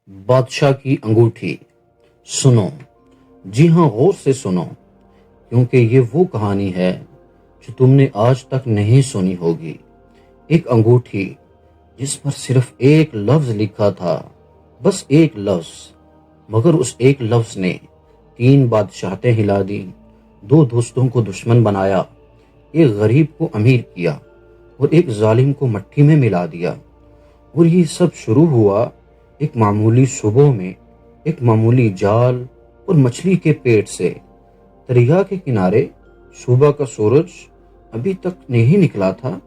بادشاہ کی انگوٹھی۔ سنو، جی ہاں، غور سے سنو، کیونکہ یہ وہ کہانی ہے جو تم نے آج تک نہیں سنی ہوگی۔ ایک انگوٹھی جس پر صرف ایک لفظ لکھا تھا، بس ایک لفظ، مگر اس ایک لفظ نے 3 بادشاہتیں ہلا دی، 2 دوستوں کو دشمن بنایا، ایک غریب کو امیر کیا اور ایک ظالم کو مٹی میں ملا دیا۔ اور یہ سب شروع ہوا ایک معمولی صبح میں، ایک معمولی جال اور مچھلی کے پیٹ سے۔ دریا کے کنارے صبح کا سورج ابھی تک نہیں نکلا تھا،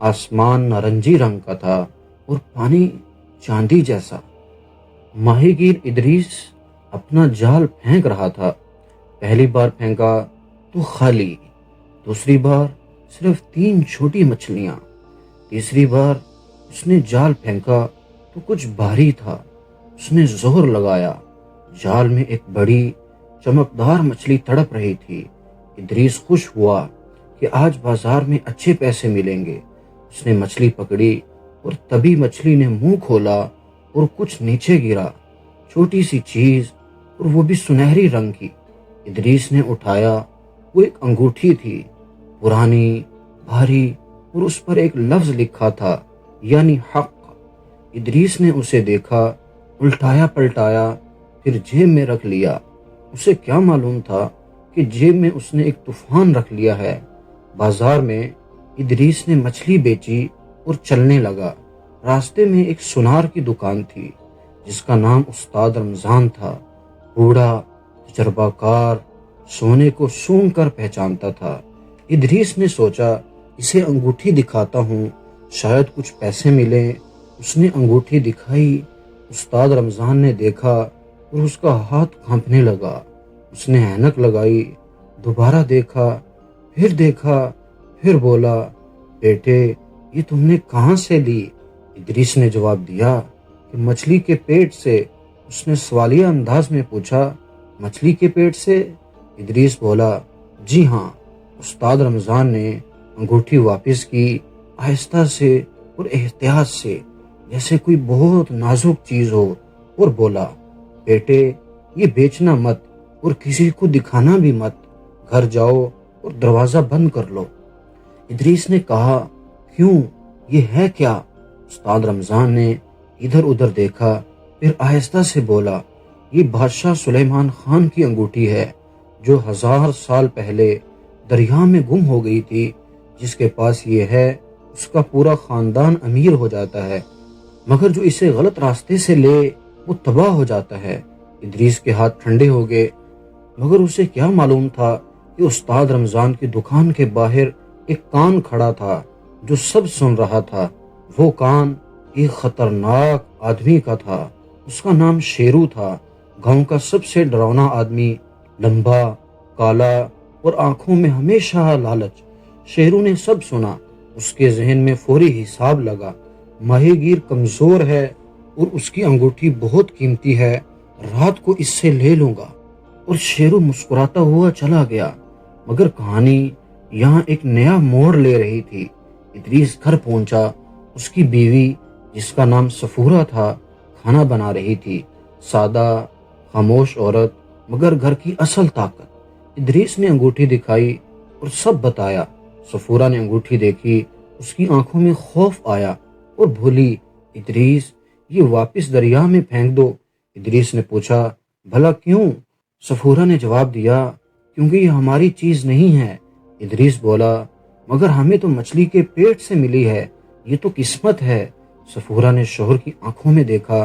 آسمان نارنجی رنگ کا تھا اور پانی چاندی جیسا۔ ماہی گیر ادریس اپنا جال پھینک رہا تھا۔ پہلی بار پھینکا تو خالی، دوسری بار صرف 3 چھوٹی مچھلیاں، تیسری بار اس نے جال پھینکا تو کچھ بھاری تھا۔ اس نے زور لگایا، جال میں ایک بڑی چمکدار مچھلی تڑپ رہی تھی۔ ادریس خوش ہوا کہ آج بازار میں اچھے پیسے ملیں گے۔ اس نے مچھلی پکڑی اور تبھی مچھلی نے منہ کھولا اور کچھ نیچے گرا، چھوٹی سی چیز اور وہ بھی سنہری رنگ کی۔ ادریس نے اٹھایا، وہ ایک انگوٹھی تھی، پرانی، بھاری، اور اس پر ایک لفظ لکھا تھا، یعنی حق۔ ادریس نے اسے دیکھا، الٹایا پلٹایا، پھر جیب میں رکھ لیا۔ اسے کیا معلوم تھا کہ جیب میں اس نے ایک طوفان رکھ لیا ہے۔ بازار میں ادریس نے مچھلی بیچی اور چلنے لگا۔ راستے میں ایک سونار کی دکان تھی جس کا نام استاد رمضان تھا۔ بوڑھا، تجربہ کار، سونے کو سونگھ کر پہچانتا تھا۔ ادریس نے سوچا، اسے انگوٹھی دکھاتا ہوں، شاید کچھ پیسے ملیں۔ اس نے انگوٹھی دکھائی، استاد رمضان نے دیکھا اور اس کا ہاتھ کانپنے لگا۔ اس نے اینک لگائی، دوبارہ دیکھا، پھر بولا، بیٹے یہ تم نے کہاں سے لی؟ ادریس نے جواب دیا کہ مچھلی کے پیٹ سے۔ اس نے سوالیہ انداز میں پوچھا، مچھلی کے پیٹ سے؟ ادریس بولا، جی ہاں۔ استاد رمضان نے انگوٹھی واپس کی، آہستہ سے اور احتیاط سے، جیسے کوئی بہت نازک چیز ہو، اور بولا، بیٹے یہ بیچنا مت اور کسی کو دکھانا بھی مت، گھر جاؤ اور دروازہ بند کر لو۔ ادریس نے کہا، کیوں، یہ ہے کیا؟ استاد رمضان نے ادھر ادھر دیکھا، پھر آہستہ سے بولا، یہ بادشاہ سلیمان خان کی انگوٹھی ہے جو 1000 سال پہلے دریا میں گم ہو گئی تھی۔ جس کے پاس یہ ہے اس کا پورا خاندان امیر ہو جاتا ہے، مگر جو اسے غلط راستے سے لے وہ تباہ ہو جاتا ہے۔ ادریس کے ہاتھ ٹھنڈے ہو گئے، مگر اسے کیا معلوم تھا کہ استاد رمضان کی دکان کے باہر ایک کان کھڑا تھا جو سب سن رہا تھا۔ وہ کان ایک خطرناک آدمی کا تھا۔ اس کا نام شیرو تھا، گاؤں کا سب سے ڈراؤنا آدمی، لمبا، کالا اور آنکھوں میں ہمیشہ لالچ۔ شیرو نے سب سنا۔ اس کے ذہن میں فوری حساب لگا، ماہی گیر کمزور ہے اور اس کی انگوٹھی بہت قیمتی ہے، رات کو اس سے لے لوں گا۔ اور شیرو مسکراتا ہوا چلا گیا، مگر کہانی یہاں ایک نیا موڑ لے رہی تھی۔ ادریس گھر پہنچا، اس کی بیوی جس کا نام صفورہ تھا کھانا بنا رہی تھی، سادہ، خاموش عورت، مگر گھر کی اصل طاقت۔ ادریس نے انگوٹھی دکھائی اور سب بتایا۔ صفورہ نے انگوٹھی دیکھی، اس کی آنکھوں میں خوف آیا اور بولی، ادریس یہ واپس دریا میں پھینک دو۔ ادریس نے پوچھا، بھلا کیوں؟ صفورہ نے جواب دیا، کیونکہ یہ ہماری چیز نہیں ہے۔ ادریس بولا، مگر ہمیں تو مچھلی کے پیٹ سے ملی ہے، یہ تو قسمت ہے۔ صفورہ نے شوہر کی آنکھوں میں دیکھا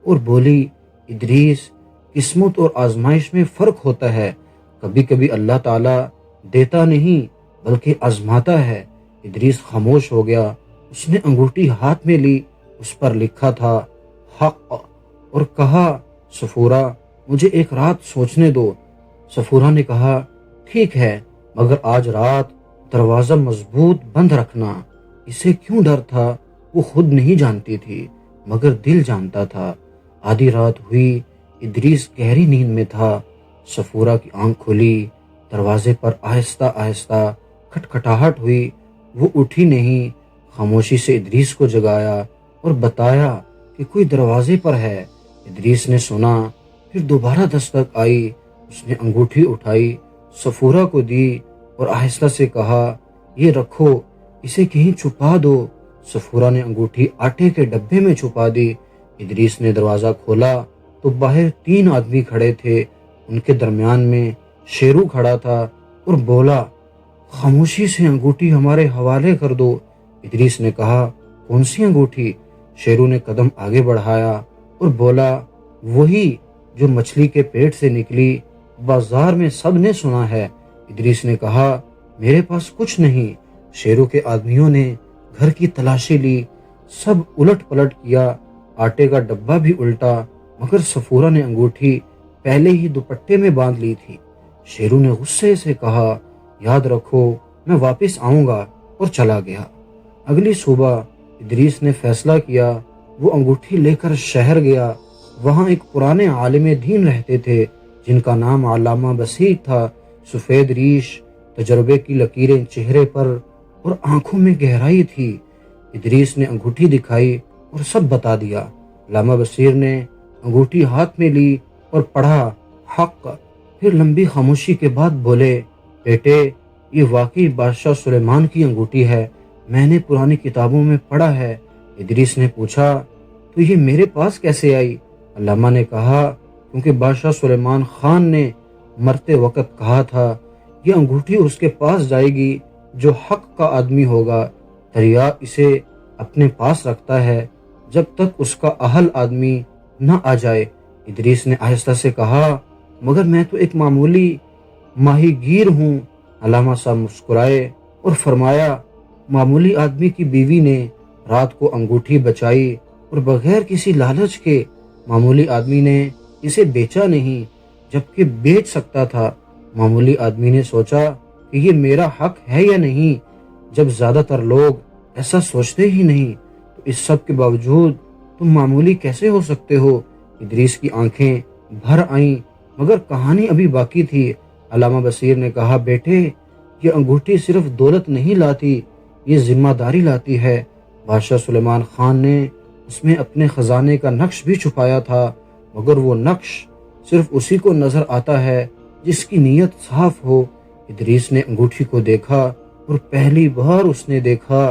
اور بولی، ادریس قسمت اور آزمائش میں فرق ہوتا ہے، کبھی کبھی اللہ تعالیٰ دیتا نہیں بلکہ آزماتا ہے۔ ادریس خاموش ہو گیا۔ اس نے انگوٹھی ہاتھ میں لی، اس پر لکھا تھا حق، اور کہا، صفورہ مجھے ایک رات سوچنے دو۔ صفورہ نے کہا، ٹھیک ہے، مگر آج رات دروازہ مضبوط بند رکھنا۔ اسے کیوں ڈر تھا وہ خود نہیں جانتی تھی، مگر دل جانتا تھا۔ آدھی رات ہوئی، ادریس گہری نیند میں تھا۔ صفورہ کی آنکھ کھلی، دروازے پر آہستہ آہستہ کھٹکھٹاہٹ ہوئی۔ وہ اٹھی نہیں، خاموشی سے ادریس کو جگایا اور بتایا کہ کوئی دروازے پر ہے۔ ادریس نے سنا، پھر دوبارہ دستک آئی۔ اس نے انگوٹھی اٹھائی، صفورہ کو دی اور آہستہ سے کہا، یہ رکھو، اسے کہیں چھپا دو۔ صفورہ نے انگوٹھی آٹے کے ڈبے میں چھپا دی۔ ادریس نے دروازہ کھولا تو باہر 3 آدمی کھڑے تھے۔ ان کے درمیان میں شیرو کھڑا تھا اور بولا، خاموشی سے انگوٹھی ہمارے حوالے کر دو۔ ادریس نے کہا، کون سی انگوٹھی؟ شیرو نے قدم آگے بڑھایا اور بولا، وہی جو مچھلی کے پیٹ سے نکلی، بازار میں سب نے سنا ہے۔ ادریس نے کہا، میرے پاس کچھ نہیں۔ شیرو کے آدمیوں نے گھر کی تلاشی لی، سب الٹ پلٹ کیا، آٹے کا ڈبہ بھی الٹا، مگر صفورہ نے انگوٹھی پہلے ہی دوپٹے میں باندھ لی تھی۔ شیرو نے غصے سے کہا، یاد رکھو، میں واپس آؤں گا، اور چلا گیا۔ اگلی صبح ادریس نے فیصلہ کیا، وہ انگوٹھی لے کر شہر گیا۔ وہاں ایک پرانے عالم دین رہتے تھے جن کا نام علامہ بصیر تھا۔ سفید ریش، تجربے کی لکیریں چہرے پر اور آنکھوں میں گہرائی تھی۔ ادریس نے انگوٹھی دکھائی اور سب بتا دیا۔ علامہ بصیر نے انگوٹھی ہاتھ میں لی اور پڑھا، حق۔ پھر لمبی خاموشی کے بعد بولے، بیٹے، یہ واقعی بادشاہ سلیمان کی انگوٹھی ہے، میں نے پرانی کتابوں میں پڑھا ہے۔ ادریس نے پوچھا، تو یہ میرے پاس کیسے آئی؟ علامہ نے کہا، کیونکہ بادشاہ سلیمان خان نے مرتے وقت کہا تھا، یہ انگوٹھی اس کے پاس جائے گی جو حق کا آدمی ہوگا۔ دریا اسے اپنے پاس رکھتا ہے جب تک اس کا اہل آدمی نہ آ جائے۔ ادریس نے آہستہ سے کہا، مگر میں تو ایک معمولی ماہی گیر ہوں۔ علامہ صاحب مسکرائے اور فرمایا، معمولی آدمی کی بیوی نے رات کو انگوٹھی بچائی اور بغیر کسی لالچ کے۔ معمولی آدمی نے اسے بیچا نہیں، جبکہ بیچ سکتا تھا۔ معمولی آدمی نے سوچا کہ یہ میرا حق ہے یا نہیں۔ جب زیادہ تر لوگ ایسا سوچتے ہی نہیں تو اس سب کے باوجود تم معمولی کیسے ہو سکتے ہو؟ ادریس کی آنکھیں بھر آئیں، مگر کہانی ابھی باقی تھی۔ علامہ بصیر نے کہا، بیٹے، یہ انگوٹھی صرف دولت نہیں لاتی، یہ ذمہ داری لاتی ہے۔ بادشاہ سلیمان خان نے اس میں اپنے خزانے کا نقش بھی چھپایا تھا، مگر وہ نقش صرف اسی کو نظر آتا ہے جس کی نیت صاف ہو۔ ادریس نے انگوٹھی کو دیکھا اور پہلی بار اس نے دیکھا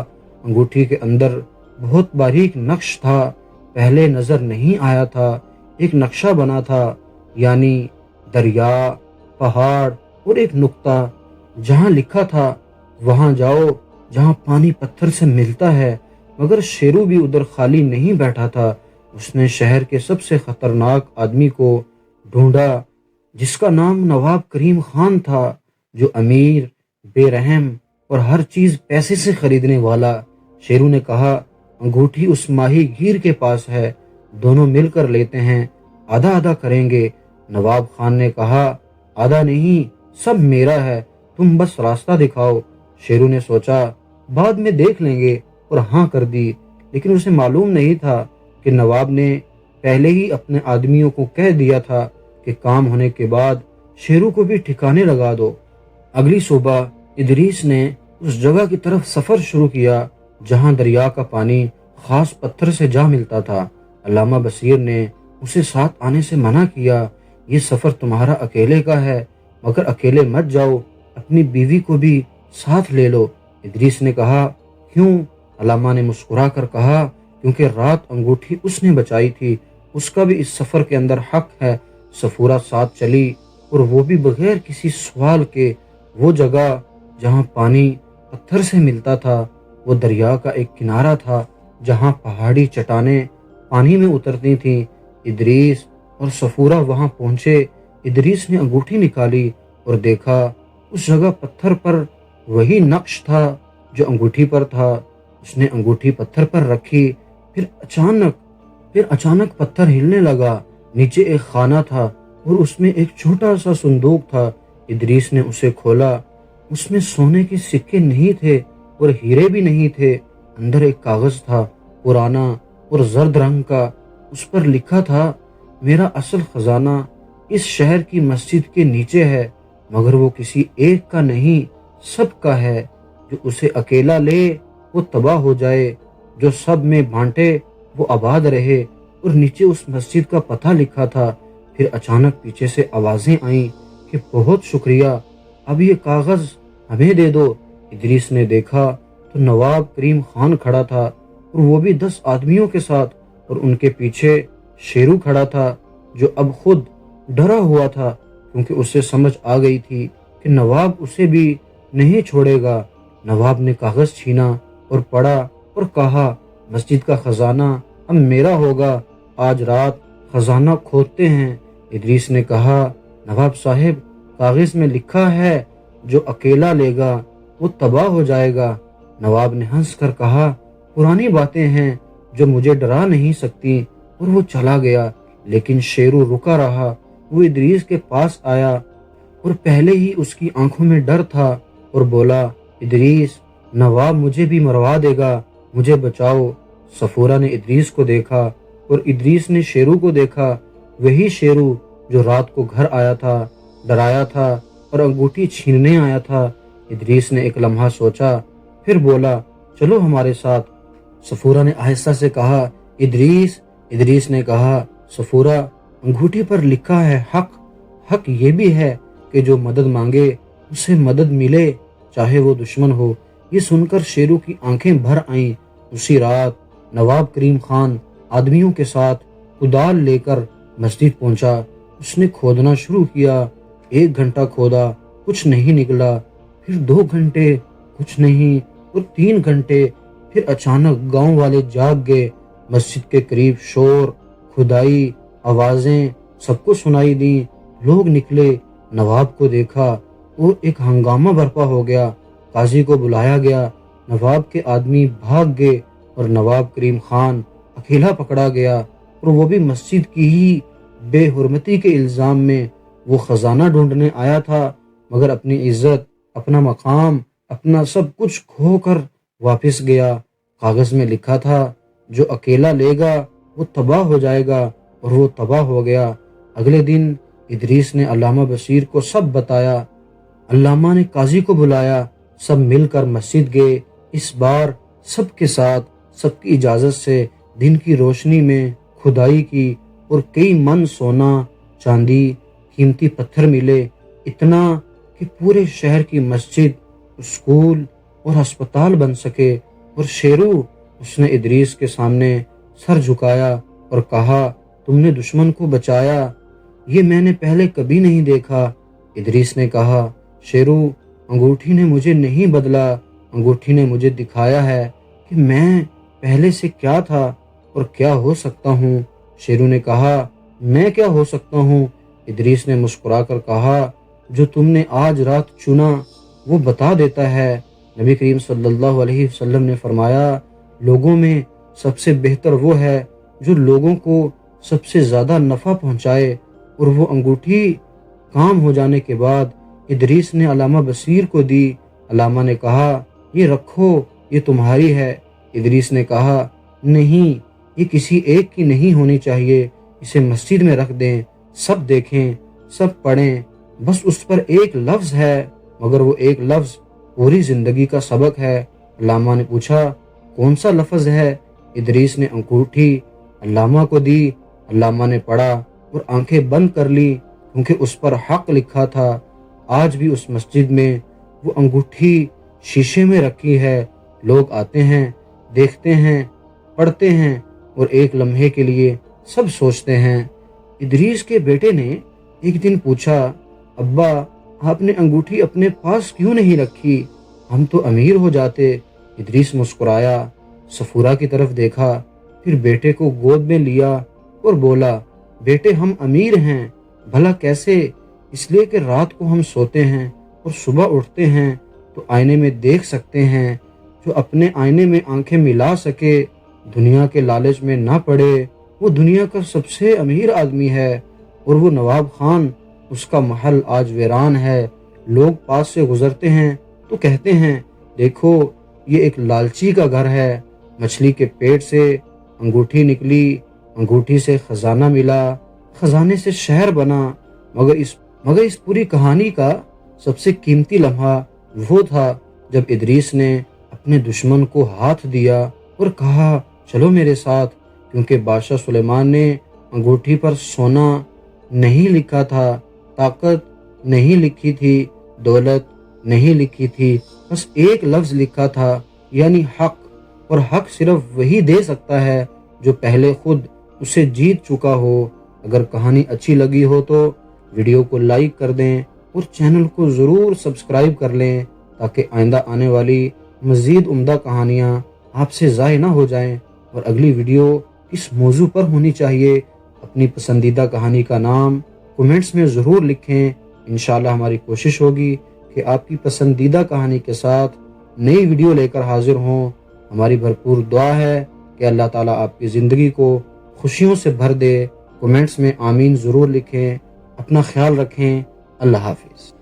انگوٹھی کے اندر بہت باریک نقش تھا، پہلے نظر نہیں آیا تھا۔ ایک نقشہ بنا تھا، یعنی دریا، پہاڑ اور ایک نقطہ، جہاں لکھا تھا، وہاں جاؤ جہاں پانی پتھر سے ملتا ہے۔ مگر شیرو بھی ادھر خالی نہیں بیٹھا تھا، اس نے شہر کے سب سے خطرناک آدمی کو ڈھونڈا، جس کا نام نواب کریم خان تھا، جو امیر، بے رحم اور ہر چیز پیسے سے خریدنے والا۔ شیرو نے کہا، انگوٹھی اس ماہی گیر کے پاس ہے، دونوں مل کر لیتے ہیں، آدھا آدھا کریں گے۔ نواب خان نے کہا، آدھا نہیں، سب میرا ہے، تم بس راستہ دکھاؤ۔ شیرو نے سوچا، بعد میں دیکھ لیں گے، اور ہاں کر دی، لیکن اسے معلوم نہیں تھا کہ نواب نے پہلے ہی اپنے آدمیوں کو کہہ دیا تھا کہ کام ہونے کے بعد شیرو کو بھی ٹھکانے لگا دو۔ اگلی صبح ادریس نے اس جگہ کی طرف سفر شروع کیا جہاں دریا کا پانی خاص پتھر سے جا ملتا تھا۔ علامہ بصیر نے اسے ساتھ آنے سے منع کیا، یہ سفر تمہارا اکیلے کا ہے، مگر اکیلے مت جاؤ، اپنی بیوی کو بھی ساتھ لے لو۔ ادریس نے کہا، کیوں؟ علامہ نے مسکرا کر کہا، کیونکہ رات انگوٹھی اس نے بچائی تھی، اس کا بھی اس سفر کے اندر حق ہے۔ صفورہ ساتھ چلی، اور وہ بھی بغیر کسی سوال کے۔ وہ جگہ جہاں پانی پتھر سے ملتا تھا، وہ دریا کا ایک کنارہ تھا جہاں پہاڑی چٹانیں پانی میں اترتی تھیں۔ ادریس اور صفورہ وہاں پہنچے۔ ادریس نے انگوٹھی نکالی اور دیکھا اس جگہ پتھر پر وہی نقش تھا جو انگوٹھی پر تھا۔ اس نے انگوٹھی پتھر پر رکھی، پھر اچانک پتھر ہلنے لگا۔ نیچے ایک خانہ تھا اور اس میں ایک چھوٹا سا صندوق تھا۔ ادریس نے اسے کھولا، اس میں سونے کے سکے نہیں تھے اور ہیرے بھی نہیں تھے۔ اندر ایک کاغذ تھا، پرانا اور زرد رنگ کا۔ اس پر لکھا تھا، میرا اصل خزانہ اس شہر کی مسجد کے نیچے ہے، مگر وہ کسی ایک کا نہیں، سب کا ہے۔ جو اسے اکیلا لے وہ تباہ ہو جائے، جو سب میں بانٹے وہ آباد رہے۔ اور نیچے اس مسجد کا پتہ لکھا تھا۔ پھر اچانک پیچھے سے آوازیں آئیں کہ بہت شکریہ، اب یہ کاغذ ہمیں دے دو۔ ادریس نے دیکھا تو نواب کریم خان کھڑا تھا، اور وہ بھی 10 آدمیوں کے ساتھ، اور ان کے پیچھے شیرو کھڑا تھا جو اب خود ڈرا ہوا تھا، کیونکہ اسے سمجھ آ گئی تھی کہ نواب اسے بھی نہیں چھوڑے گا۔ نواب نے کاغذ چھینا اور پڑھا اور کہا، مسجد کا خزانہ اب میرا ہوگا، آج رات خزانہ کھودتے ہیں۔ ادریس نے کہا، نواب صاحب کاغذ میں لکھا ہے جو اکیلا لے گا وہ تباہ ہو جائے گا۔ نواب نے ہنس کر کہا، پرانی باتیں ہیں جو مجھے ڈرا نہیں سکتی، اور وہ چلا گیا۔ لیکن شیرو رکا رہا۔ وہ ادریس کے پاس آیا اور پہلے ہی اس کی آنکھوں میں ڈر تھا اور بولا، ادریس نواب مجھے بھی مروا دے گا، مجھے بچاؤ۔ صفورہ نے ادریس کو دیکھا اور ادریس نے شیرو کو دیکھا، وہی شیرو جو رات کو گھر آیا تھا، ڈرایا تھا اور انگوٹھی چھیننے آیا تھا۔ ادریس نے ایک لمحہ سوچا، پھر بولا، چلو ہمارے ساتھ۔ صفورہ نے آہستہ سے کہا، ادریس۔ ادریس نے کہا، صفورہ انگوٹھی پر لکھا ہے حق، حق یہ بھی ہے کہ جو مدد مانگے اسے مدد ملے، چاہے وہ دشمن ہو۔ یہ سن کر شیرو کی آنکھیں بھر آئیں۔ اسی رات نواب کریم خان آدمیوں کے ساتھ کدال لے کر مسجد پہنچا۔ اس نے کھودنا شروع کیا۔ 1 گھنٹہ کھودا، کچھ نہیں نکلا۔ پھر 2 گھنٹے، کچھ نہیں، اور 3 گھنٹے۔ پھر اچانک گاؤں والے جاگ گئے۔ مسجد کے قریب شور، کھدائی، آوازیں سب کو سنائی دیں۔ لوگ نکلے، نواب کو دیکھا اور ایک ہنگامہ برپا ہو گیا۔ قاضی کو بلایا گیا۔ نواب کے آدمی بھاگ گئے اور نواب کریم خان اکیلا پکڑا گیا، اور وہ بھی مسجد کی ہی بے حرمتی کے الزام میں۔ وہ خزانہ ڈھونڈنے آیا تھا، مگر اپنی عزت، اپنا مقام، اپنا سب کچھ کھو کر واپس گیا۔ کاغذ میں لکھا تھا، جو اکیلا لے گا وہ تباہ ہو جائے گا، اور وہ تباہ ہو گیا۔ اگلے دن ادریس نے علامہ بصیر کو سب بتایا۔ علامہ نے قاضی کو بلایا، سب مل کر مسجد گئے۔ اس بار سب کے ساتھ، سب کی اجازت سے دن کی روشنی میں کھدائی کی، اور کئی من سونا، چاندی، قیمتی پتھر ملے، اتنا کہ پورے شہر کی مسجد، اسکول اور ہسپتال بن سکے۔ اور شیرو، اس نے ادریس کے سامنے سر جھکایا اور کہا، تم نے دشمن کو بچایا، یہ میں نے پہلے کبھی نہیں دیکھا۔ ادریس نے کہا، شیرو انگوٹھی نے مجھے نہیں بدلا، انگوٹھی نے مجھے دکھایا ہے کہ میں پہلے سے کیا تھا اور کیا ہو سکتا ہوں۔ شیرو نے کہا، میں کیا ہو سکتا ہوں؟ ادریس نے مسکرا کر کہا، جو تم نے آج رات چنا وہ بتا دیتا ہے۔ نبی کریم صلی اللہ علیہ وسلم نے فرمایا، لوگوں میں سب سے بہتر وہ ہے جو لوگوں کو سب سے زیادہ نفع پہنچائے۔ اور وہ انگوٹھی کام ہو جانے کے بعد ادریس نے علامہ بصیر کو دی۔ علامہ نے کہا، یہ رکھو، یہ تمہاری ہے۔ ادریس نے کہا، نہیں، یہ کسی ایک کی نہیں ہونی چاہیے، اسے مسجد میں رکھ دیں، سب دیکھیں، سب پڑھیں۔ بس اس پر ایک لفظ ہے، مگر وہ ایک لفظ پوری زندگی کا سبق ہے۔ علامہ نے پوچھا، کون سا لفظ ہے؟ ادریس نے انگوٹھی علامہ کو دی۔ علامہ نے پڑھا اور آنکھیں بند کر لی، کیونکہ اس پر حق لکھا تھا۔ آج بھی اس مسجد میں وہ انگوٹھی شیشے میں رکھی ہے۔ لوگ آتے ہیں، دیکھتے ہیں، پڑھتے ہیں، اور ایک لمحے کے لیے سب سوچتے ہیں۔ ادریس کے بیٹے نے ایک دن پوچھا، ابا آپ نے انگوٹھی اپنے پاس کیوں نہیں رکھی؟ ہم تو امیر ہو جاتے۔ ادریس مسکرایا، صفورہ کی طرف دیکھا، پھر بیٹے کو گود میں لیا اور بولا، بیٹے ہم امیر ہیں۔ بھلا کیسے؟ اس لیے کہ رات کو ہم سوتے ہیں اور صبح اٹھتے ہیں تو آئینے میں دیکھ سکتے ہیں۔ جو اپنے آئینے میں آنکھیں ملا سکے، دنیا کے لالچ میں نہ پڑے، وہ دنیا کا سب سے امیر آدمی ہے۔ اور وہ نواب خان، اس کا محل آج ویران ہے۔ لوگ پاس سے گزرتے ہیں تو کہتے ہیں، دیکھو یہ ایک لالچی کا گھر ہے۔ مچھلی کے پیٹ سے انگوٹھی نکلی، انگوٹھی سے خزانہ ملا، خزانے سے شہر بنا۔ مگر اس پوری کہانی کا سب سے قیمتی لمحہ وہ تھا جب ادریس نے اپنے دشمن کو ہاتھ دیا اور کہا، چلو میرے ساتھ، کیونکہ بادشاہ سلیمان نے انگوٹھی پر سونا نہیں لکھا تھا، طاقت نہیں لکھی تھی، دولت نہیں لکھی تھی، بس ایک لفظ لکھا تھا، یعنی حق۔ اور حق صرف وہی دے سکتا ہے جو پہلے خود اسے جیت چکا ہو۔ اگر کہانی اچھی لگی ہو تو ویڈیو کو لائک کر دیں اور چینل کو ضرور سبسکرائب کر لیں تاکہ آئندہ آنے والی مزید عمدہ کہانیاں آپ سے ضائع نہ ہو جائیں۔ اور اگلی ویڈیو کس موضوع پر ہونی چاہیے، اپنی پسندیدہ کہانی کا نام کومنٹس میں ضرور لکھیں۔ انشاءاللہ ہماری کوشش ہوگی کہ آپ کی پسندیدہ کہانی کے ساتھ نئی ویڈیو لے کر حاضر ہوں۔ ہماری بھرپور دعا ہے کہ اللہ تعالیٰ آپ کی زندگی کو خوشیوں سے بھر دے۔ کومنٹس میں آمین ضرور لکھیں۔ اپنا خیال رکھیں۔ اللہ حافظ۔